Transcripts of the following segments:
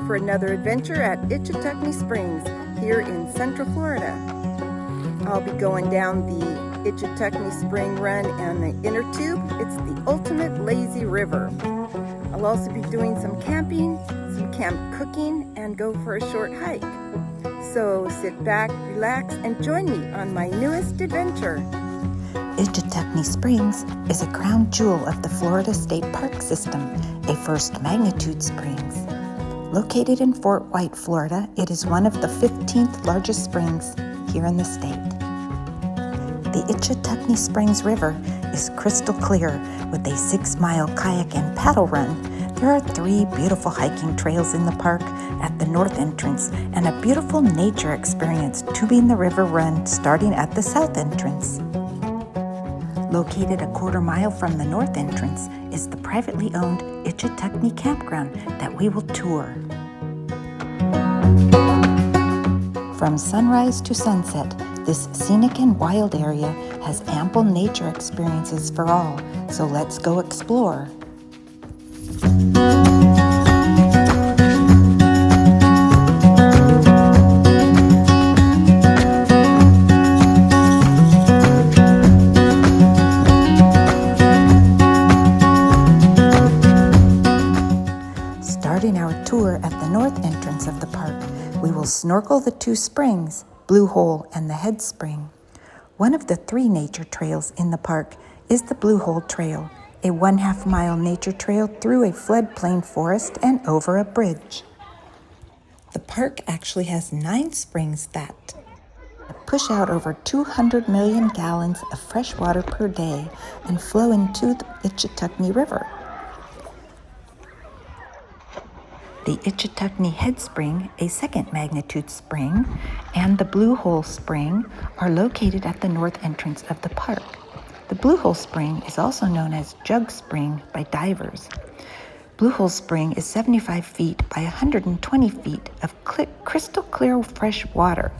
for another adventure at Ichetucknee Springs here in Central Florida. I'll be going down the Ichetucknee Spring Run and the inner tube. It's the ultimate lazy river. I'll also be doing some camping, some camp cooking, and go for a short hike. So sit back, relax, and join me on my newest adventure. Ichetucknee Springs is a crown jewel of the Florida State Park System, a first magnitude springs. Located in Fort White, Florida, it is one of the 15th largest springs here in the state. The Ichetucknee Springs River is crystal clear with a 6-mile kayak and paddle run. There are 3 beautiful hiking trails in the park at the north entrance and a beautiful nature experience tubing the river run starting at the south entrance. Located a quarter-mile from the north entrance is the privately owned Ichetucknee Campground that we will tour. From sunrise to sunset, this scenic and wild area has ample nature experiences for all, so let's go explore. Starting our tour at the north entrance of the park, we will snorkel the 2 springs, Blue Hole and the Head Spring. One of the 3 nature trails in the park is the Blue Hole Trail, a 1/2-mile nature trail through a floodplain forest and over a bridge. The park actually has 9 springs that push out over 200 million gallons of fresh water per day and flow into the Ichetucknee River. The Ichetucknee Head Spring, a 2nd magnitude spring, and the Blue Hole Spring are located at the north entrance of the park. The Blue Hole Spring is also known as Jug Spring by divers. Blue Hole Spring is 75 feet by 120 feet of crystal clear fresh water.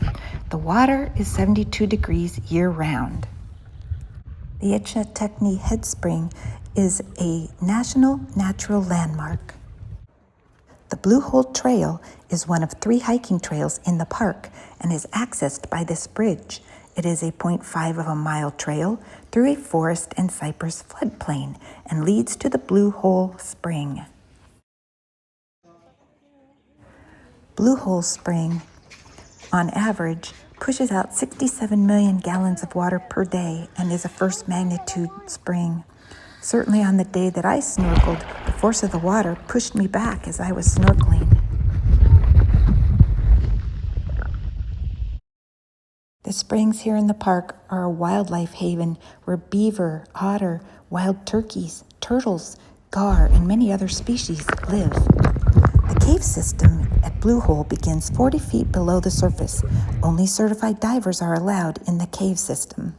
The water is 72 degrees year-round. The Ichetucknee Head Spring is a National Natural Landmark. The Blue Hole Trail is one of 3 hiking trails in the park and is accessed by this bridge. It is a 0.5-mile trail through a forest and cypress floodplain and leads to the Blue Hole Spring. Blue Hole Spring, on average, pushes out 67 million gallons of water per day and is a first magnitude spring. Certainly on the day that I snorkeled, the force of the water pushed me back as I was snorkeling. The springs here in the park are a wildlife haven where beaver, otter, wild turkeys, turtles, gar, and many other species live. The cave system at Blue Hole begins 40 feet below the surface. Only certified divers are allowed in the cave system.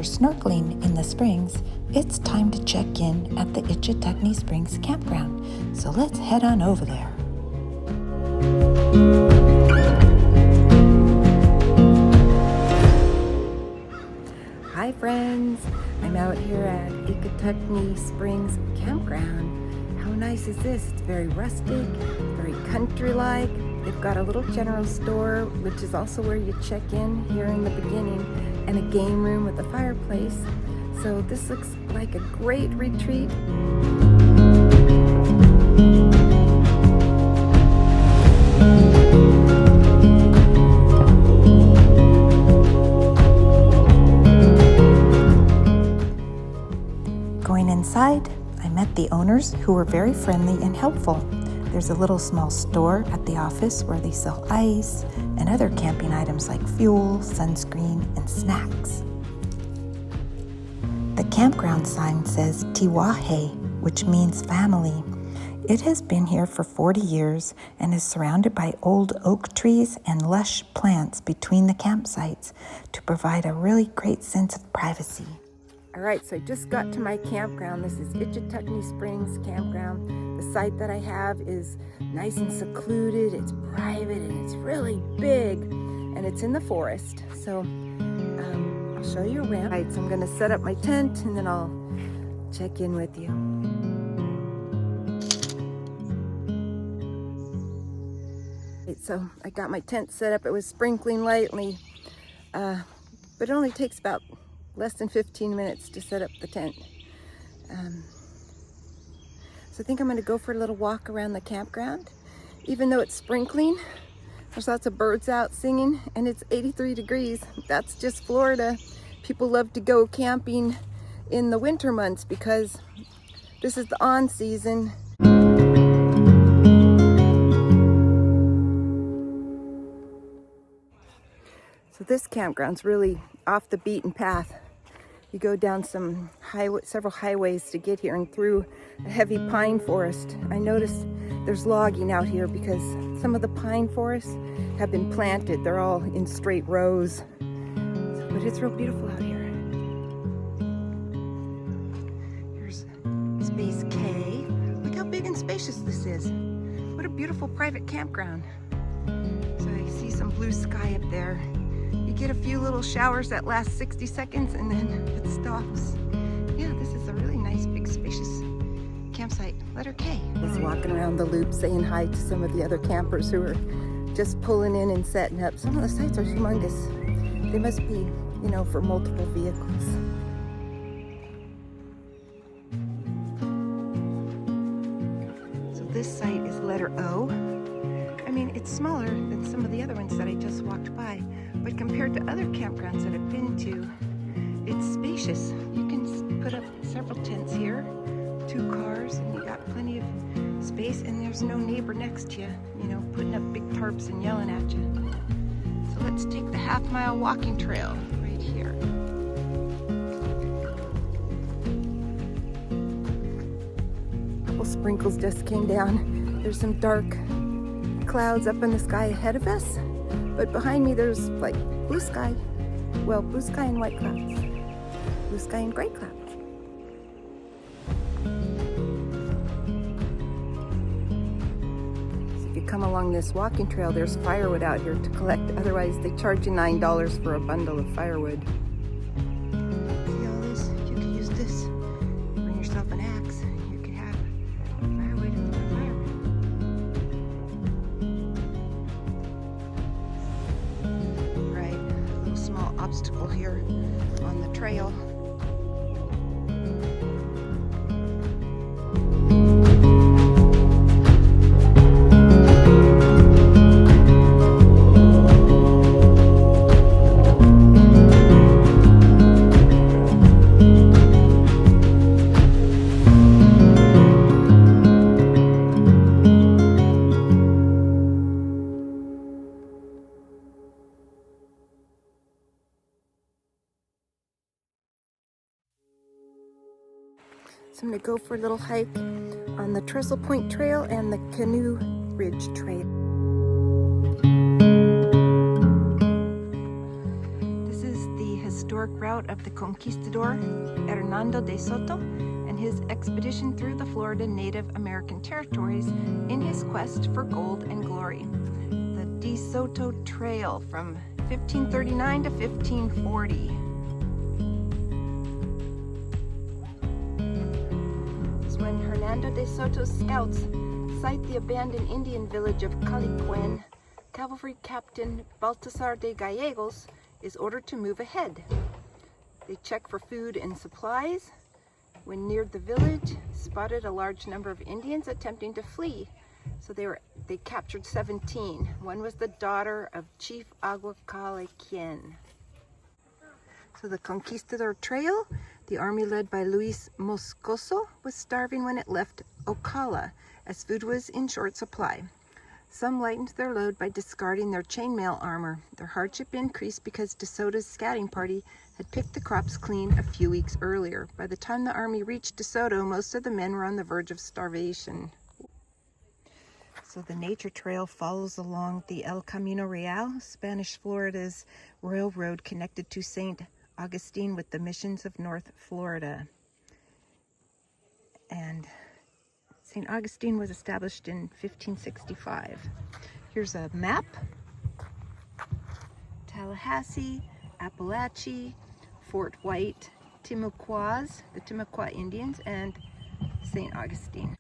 Snorkeling in the springs, it's time to check in at the Ichetucknee Springs Campground. So let's head on over there. friends. I'm out here at Ichetucknee Springs Campground. How How nice is this? It's very rustic, very country-like. They've got a little general store, which is also where you check in here in the beginning, and a game room with a fireplace. So this looks like a great retreat. Going inside, I met the owners who were very friendly and helpful. There's a little small store at the office where they sell ice and other camping items like fuel, sunscreen, and snacks. The campground sign says Tiwahe, which means family. It has been here for 40 years and is surrounded by old oak trees and lush plants between the campsites to provide a really great sense of privacy. All right, so I just got to my campground. This is Ichetucknee Springs Campground. The site that I have is nice and secluded, it's private, and it's really big, and it's in the forest. So I'll show you around. All right, so I'm gonna set up my tent and then I'll check in with you. Right, so I got my tent set up. It was sprinkling lightly, but it only takes about less than 15 minutes to set up the tent. So I think I'm gonna go for a little walk around the campground. Even though it's sprinkling, there's lots of birds out singing, and it's 83 degrees. That's just Florida. People love to go camping in the winter months because this is the on season. So this campground's really off the beaten path. You go down several highways to get here and through a heavy pine forest. I noticed there's logging out here because some of the pine forests have been planted. They're all in straight rows. But it's real beautiful out here. Here's Space K. Look how big and spacious this is. What a beautiful private campground. So I see some blue sky up there. You get a few little showers that last 60 seconds and then it stops. Yeah, this is a really nice, big, spacious campsite. Letter K. I was walking around the loop saying hi to some of the other campers who are just pulling in and setting up. Some of the sites are humongous. They must be, for multiple vehicles. So this site is letter O. I mean, it's smaller than some of the other ones that I just walked by, but compared to other campgrounds that I've been to, it's spacious. You can put up several tents here, 2 cars, and you got plenty of space, and there's no neighbor next to you, putting up big tarps and yelling at you. So let's take the half-mile walking trail right here. A couple sprinkles just came down. There's some dark clouds up in the sky ahead of us, but behind me there's like blue sky. Well, blue sky and white clouds. Blue sky and gray clouds. So if you come along this walking trail, there's firewood out here to collect. Otherwise, they charge you $9 for a bundle of firewood. See all this? You could use this. Bring yourself an axe. You could have firewood for a fire. Obstacle here on the trail. So I'm going to go for a little hike on the Trestle Point Trail and the Canoe Ridge Trail. This is the historic route of the conquistador Hernando de Soto and his expedition through the Florida Native American territories in his quest for gold and glory. The De Soto Trail from 1539 to 1540. When Banda de Soto's scouts sight the abandoned Indian village of Caliquen, Cavalry Captain Baltasar de Gallegos is ordered to move ahead. They check for food and supplies. When near the village, spotted a large number of Indians attempting to flee. So they captured 17. One was the daughter of Chief Agua Caliquen. So the Conquistador Trail, the army led by Luis Moscoso, was starving when it left Ocala, as food was in short supply. Some lightened their load by discarding their chainmail armor. Their hardship increased because De Soto's scouting party had picked the crops clean a few weeks earlier. By the time the army reached De Soto, most of the men were on the verge of starvation. So the nature trail follows along the El Camino Real, Spanish Florida's railroad connected to St. Augustine with the missions of North Florida. And St. Augustine was established in 1565. Here's a map. Tallahassee, Appalachia, Fort White, Timucuas, the Timucua Indians, and St. Augustine.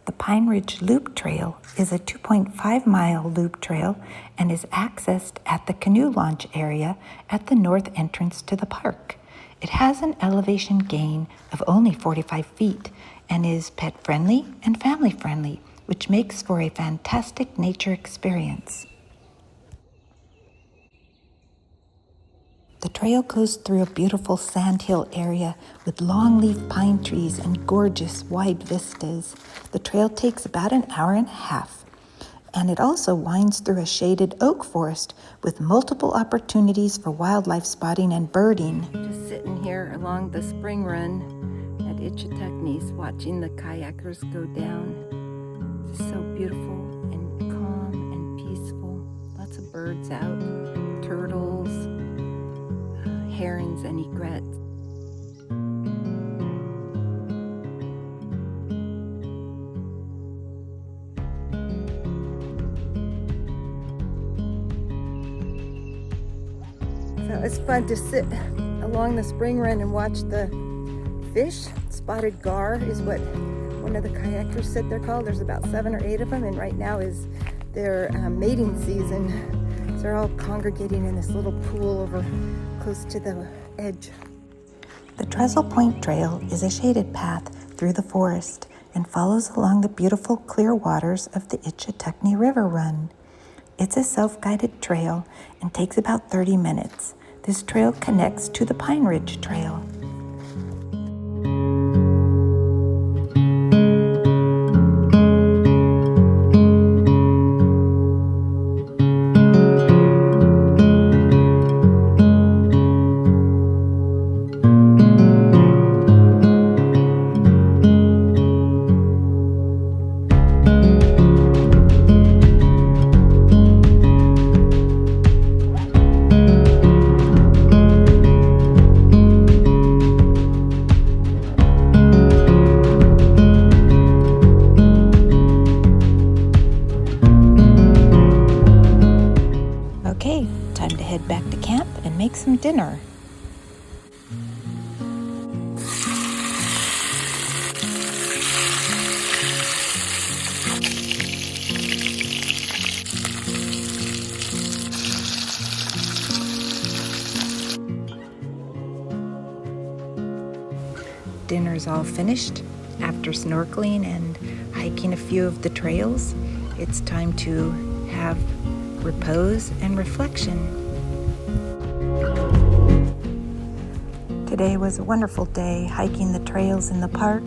The Pine Ridge Loop Trail is a 2.5-mile loop trail and is accessed at the canoe launch area at the north entrance to the park. It has an elevation gain of only 45 feet and is pet-friendly and family-friendly, which makes for a fantastic nature experience. The trail goes through a beautiful sandhill area with long-leaf pine trees and gorgeous wide vistas. The trail takes about an hour and a half, and it also winds through a shaded oak forest with multiple opportunities for wildlife spotting and birding. Just sitting here along the spring run at Ichetucknee, watching the kayakers go down. It's so beautiful and calm and peaceful. Lots of birds out, turtles, herons and egrets. So it's fun to sit along the spring run and watch the fish. Spotted gar is what one of the kayakers said they're called. There's about 7 or 8 of them, and right now is their mating season. So they're all congregating in this little pool over close to the edge. The Trestle Point Trail is a shaded path through the forest and follows along the beautiful clear waters of the Ichetucknee River Run. It's a self-guided trail and takes about 30 minutes. This trail connects to the Pine Ridge Trail. Okay, time to head back to camp and make some dinner. Dinner's all finished. After snorkeling and hiking a few of the trails, it's time to have repose and reflection. Today was a wonderful day hiking the trails in the park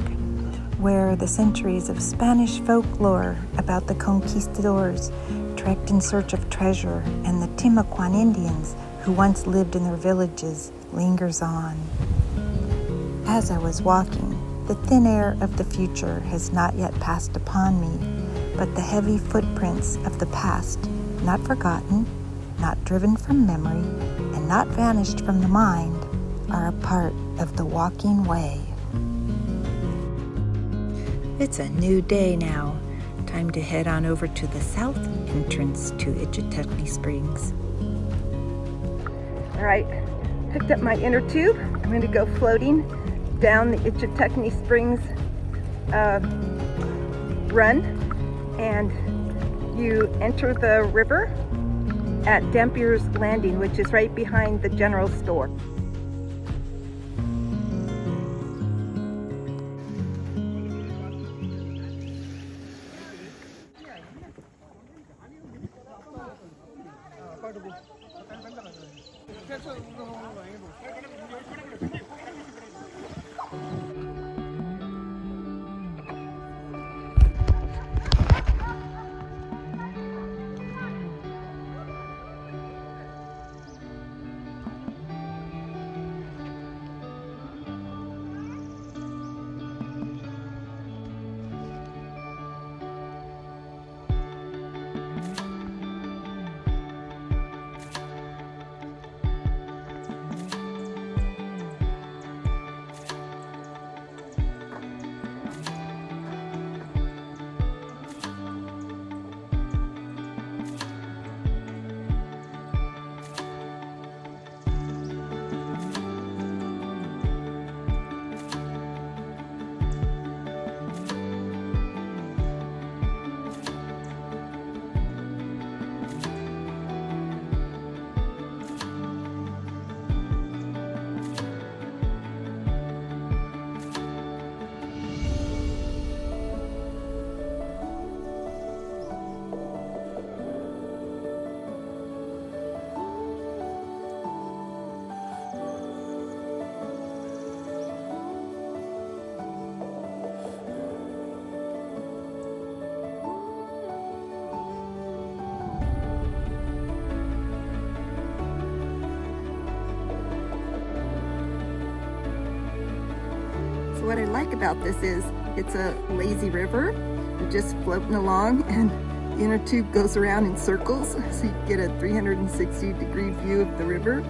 where the centuries of Spanish folklore about the conquistadors trekked in search of treasure and the Timucuan Indians who once lived in their villages lingers on. As I was walking, the thin air of the future has not yet passed upon me, but the heavy footprints of the past, not forgotten, not driven from memory, and not vanished from the mind, are a part of the walking way. It's a new day now. Time to head on over to the south entrance to Ichetucknee Springs. All right, picked up my inner tube. I'm going to go floating down the Ichetucknee Springs run, and you enter the river at Dampier's Landing, which is right behind the general store. So what I like about this is it's a lazy river. You're just floating along, and the inner tube goes around in circles, so you get a 360-degree view of the river.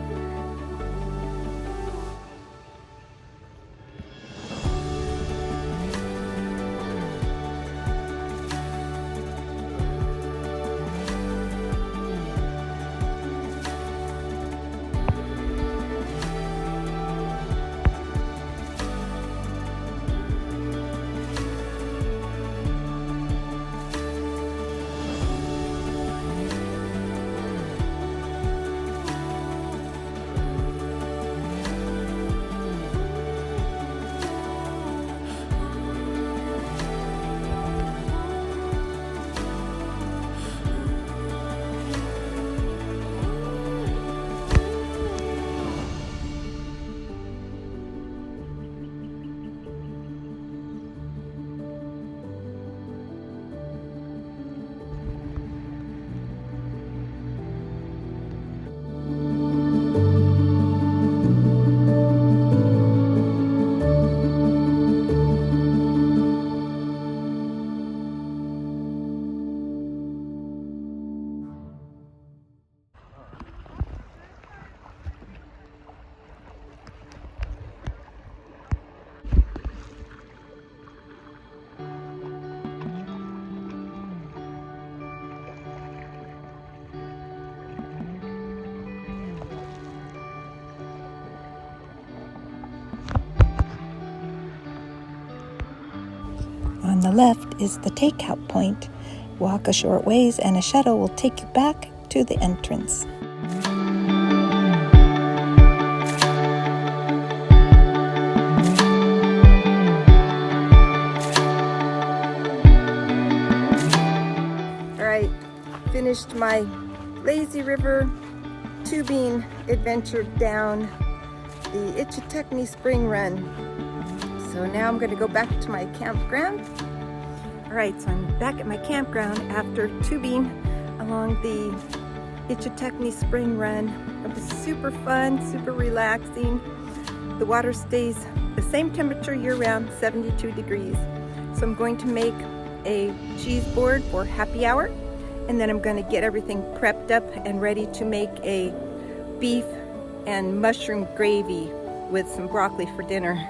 On the left is the takeout point. Walk a short ways and a shuttle will take you back to the entrance. All right, finished my lazy river tubing adventure down the Ichetucknee Spring Run. So now I'm going to go back to my campground. All right, so I'm back at my campground after tubing along the Ichetucknee Spring Run. It was super fun, super relaxing. The water stays the same temperature year-round, 72 degrees. So I'm going to make a cheese board for happy hour, and then I'm going to get everything prepped up and ready to make a beef and mushroom gravy with some broccoli for dinner.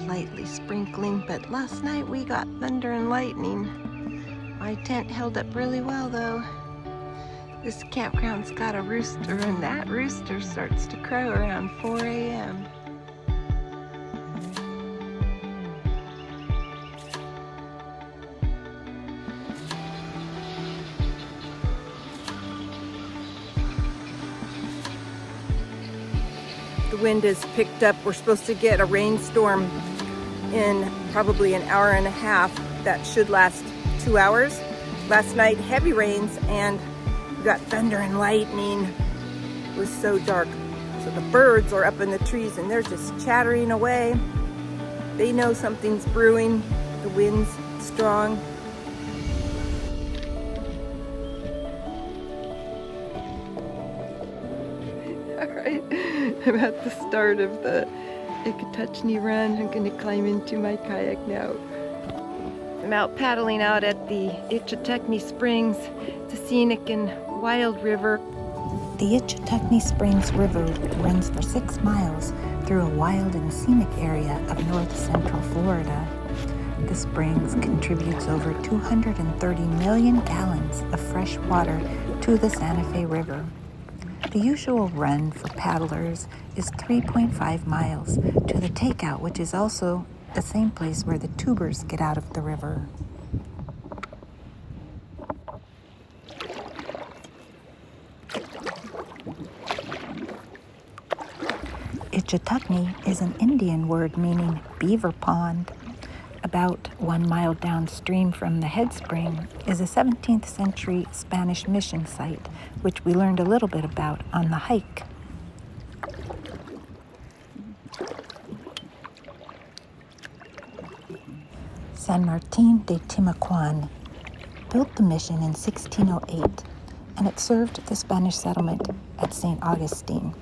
lightly sprinkling, but last night we got thunder and lightning. My tent held up really well though. This campground's got a rooster, and that rooster starts to crow around 4 a.m. The wind has picked up. We're supposed to get a rainstorm in probably an hour and a half that should last 2 hours. Last night, heavy rains, and we got thunder and lightning. It was so dark. So the birds are up in the trees and they're just chattering away. They know something's brewing. The wind's strong. Alright, I'm at the start of the Ichetucknee run. I'm going to climb into my kayak now. I'm out paddling out at the Ichetucknee Springs. It's a scenic and wild river. The Ichetucknee Springs River runs for 6 miles through a wild and scenic area of north central Florida. The springs contributes over 230 million gallons of fresh water to the Santa Fe River. The usual run for paddlers is 3.5 miles to the takeout, which is also the same place where the tubers get out of the river. Ichetucknee is an Indian word meaning beaver pond. About 1 mile downstream from the head spring is a 17th century Spanish mission site, which we learned a little bit about on the hike. San Martin de Timacuan built the mission in 1608, and it served the Spanish settlement at St. Augustine.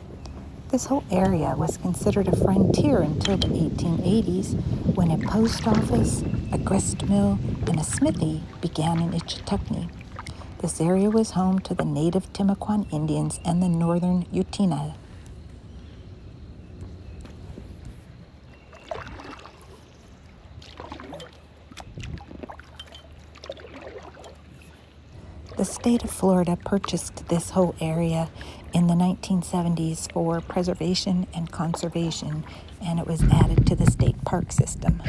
This whole area was considered a frontier until the 1880s, when a post office, a grist mill, and a smithy began in Ichetucknee. This area was home to the native Timacuan Indians and the northern Utena. The state of Florida purchased this whole area in the 1970s for preservation and conservation, and it was added to the state park system.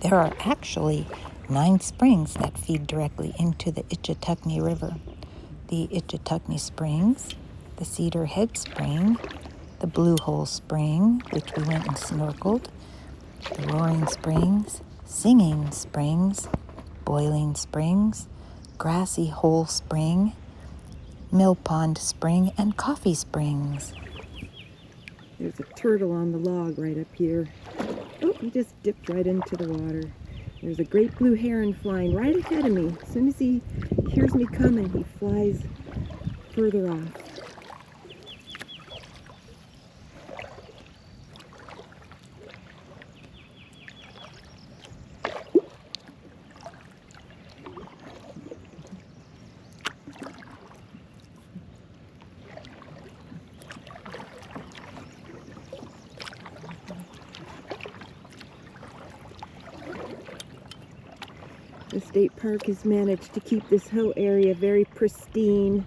There are actually 9 springs that feed directly into the Ichetucknee River. The Ichetucknee Springs, the Cedar Head Spring, the Blue Hole Spring, which we went and snorkeled, the Roaring Springs, Singing Springs, Boiling Springs, Grassy Hole Spring, Mill Pond Spring, and Coffee Springs. There's a turtle on the log right up here. Oh, he just dipped right into the water. There's a great blue heron flying right ahead of me. As soon as he hears me coming, he flies further off. The state park has managed to keep this whole area very pristine.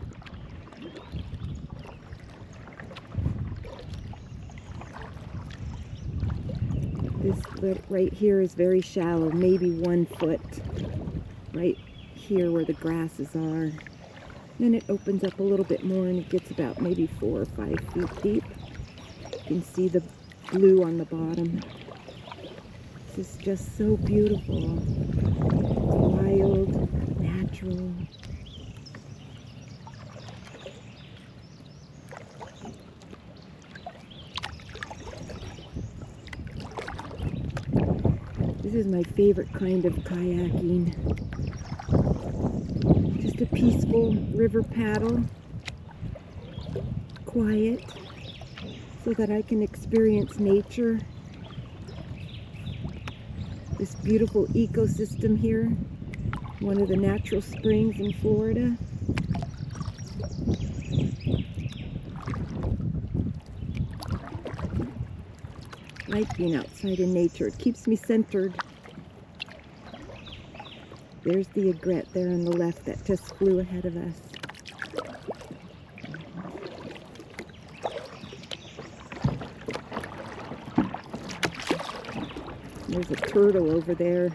This right here is very shallow, maybe 1 foot. Right here where the grasses are. Then it opens up a little bit more and it gets about maybe 4 or 5 feet deep. You can see the blue on the bottom. This is just so beautiful. Wild, natural. This is my favorite kind of kayaking. Just Just a peaceful river paddle, quiet, so that I can experience nature. This beautiful ecosystem here, one of the natural springs in Florida. I like being outside in nature. It keeps me centered. There's the egret there on the left that just flew ahead of us. There's a turtle over there.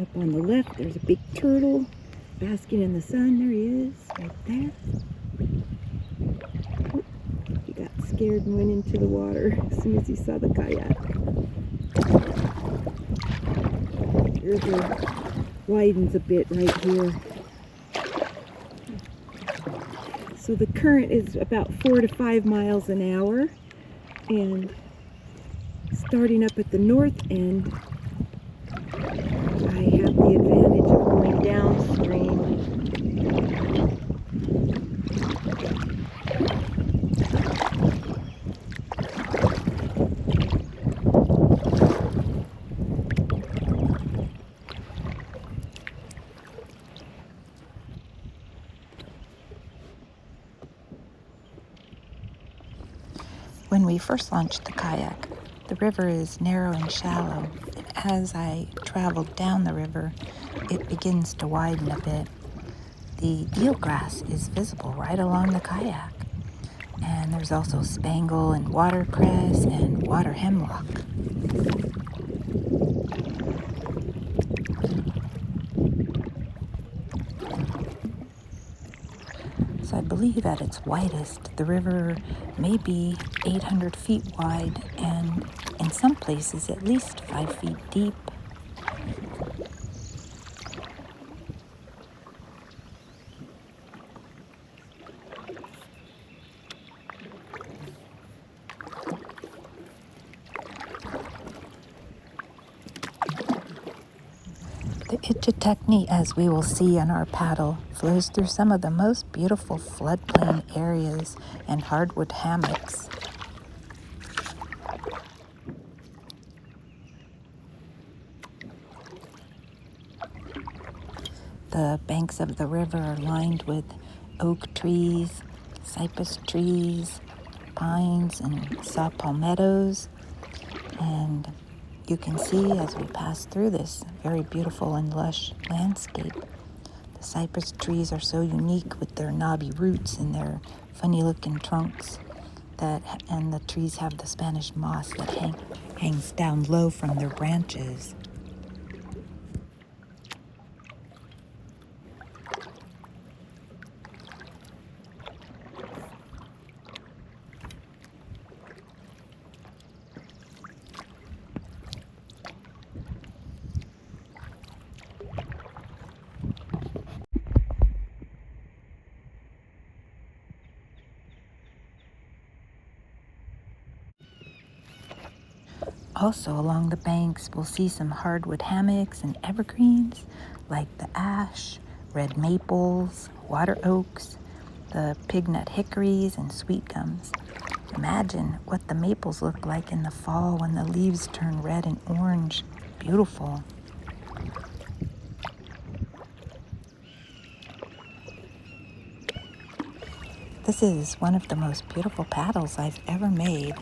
Up on the left, there's a big turtle basking in the sun. There he is, right there. Oh, he got scared and went into the water as soon as he saw the kayak. The river widens a bit right here. So the current is about 4 to 5 miles an hour, and starting up at the north end, I have the advantage of going downstream. When we first launched the kayak, the river is narrow and shallow. As I traveled down the river, it begins to widen a bit. The eelgrass is visible right along the kayak. And there's also spangle and watercress and water hemlock. So I believe at its widest, the river may be 800 feet wide and in some places at least 5 feet deep. The Ichetucknee, as we will see on our paddle, flows through some of the most beautiful floodplain areas and hardwood hammocks. The banks of the river are lined with oak trees, cypress trees, pines, and saw palmettos. And you can see as we pass through this very beautiful and lush landscape. The cypress trees are so unique with their knobby roots and their funny-looking trunks, and the trees have the Spanish moss that hangs down low from their branches. Also along the banks, we'll see some hardwood hammocks and evergreens like the ash, red maples, water oaks, the pignut hickories, and sweet gums. Imagine what the maples look like in the fall when the leaves turn red and orange. Beautiful. This is one of the most beautiful paddles I've ever made.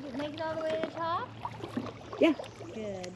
Did it make it all the way to the top? Yeah. Good.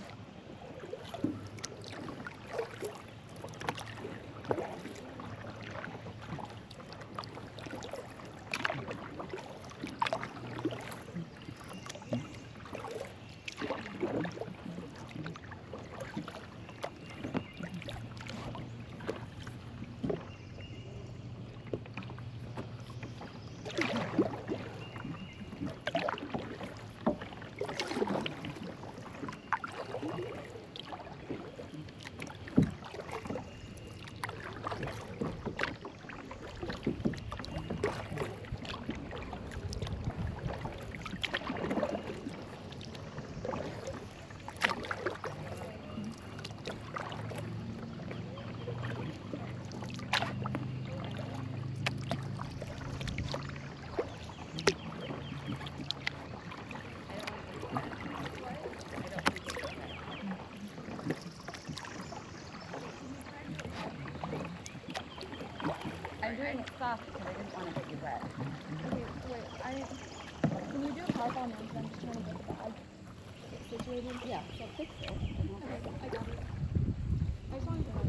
I'm doing it soft because I didn't want to get you wet. Okay, wait, can you do a power ball now? Because I'm just trying to get the bag situated. Yeah, so fix it. Okay, I got it. I just wanted to know.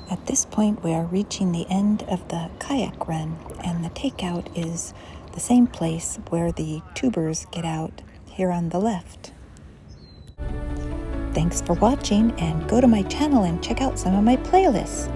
At this point, we are reaching the end of the kayak run, and the takeout is the same place where the tubers get out, here on the left. Thanks for watching, and go to my channel and check out some of my playlists.